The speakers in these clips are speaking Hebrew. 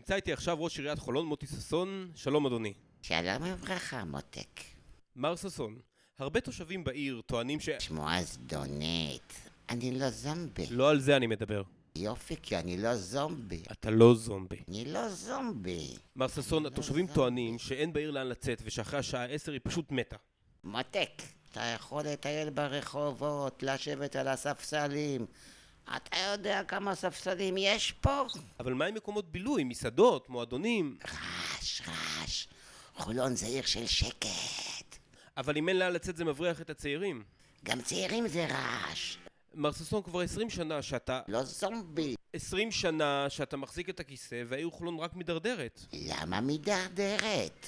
נמצא איתי עכשיו ראש עיריית חולון מוטי ששון. שלום אדוני. שלום וברכה, מותק. מר ששון, הרבה תושבים בעיר טוענים שמועה זדונית. אני לא זומבי. לא על זה אני מדבר. יופי, כי אני לא זומבי. אתה לא זומבי. אני לא זומבי. מר ששון, התושבים טוענים שאין בעיר לאן לצאת ושאחרי השעה 10 היא פשוט מתה. מותק, אתה יכול לטייל ברחובות, לשבת על הספסלים. אתה יודע כמה ספסלים יש פה? אבל מה עם מקומות בילוי, מסעדות, מועדונים? רעש. חולון זה עיר של שקט. אבל אם אין לאן לצאת זה מבריח את הצעירים. גם צעירים זה רעש. מר ששון, כבר 20 שנה שאתה... לא זומבי. 20 שנה שאתה מחזיק את הכיסא והעיר חולון רק מדרדרת. למה מדרדרת?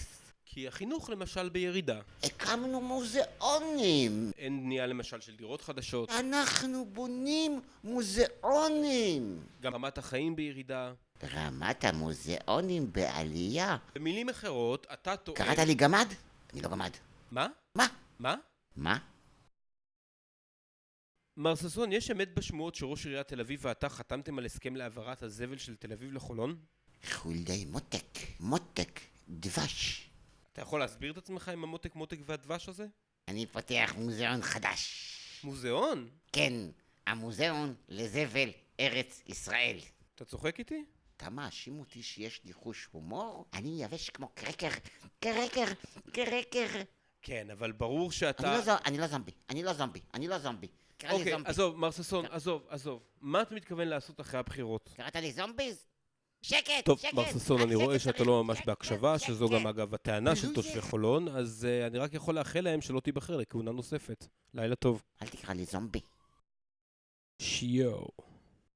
כי החינוך למשל בירידה. הקמנו מוזיאונים. אין בנייה למשל של דירות חדשות. אנחנו בונים מוזיאונים. גם רמת החיים בירידה. רמת המוזיאונים בעלייה. במילים אחרות, אתה טוען... קראת לי גמד? אני לא גמד. מה? מה? מה? מה? מר ששון, יש אמת בשמועות שראש עיריית תל אביב ואתה חתמתם על הסכם להעברת הזבל של תל אביב לחולון? חולדאי מותק, דבש. אתה יכול להסביר את עצמך עם המותק והדבש הזה? אני פותח מוזיאון חדש. מוזיאון? כן, המוזיאון לזבל ארץ ישראל. אתה צוחק איתי? אתה מאשים אותי שיש לי חוש הומור? אני יבש כמו קרקר. כן, אבל ברור שאתה... אני לא זומבי. קרא לי אוקיי, זומבי. עזוב, מר ששון, עזוב. מה אתה מתכוון לעשות אחרי הבחירות? קראת לי זומביז? שקט! טוב, מר ששון, אני רואה שאתה לא ממש שקט, בהקשבה, שזו שקט. גם אגב הטענה של תושבי חולון, אז אני רק יכול לאחל להם שלא תיבחר לכהונה נוספת. לילה טוב. אל תקרא לי זומבי. שיו.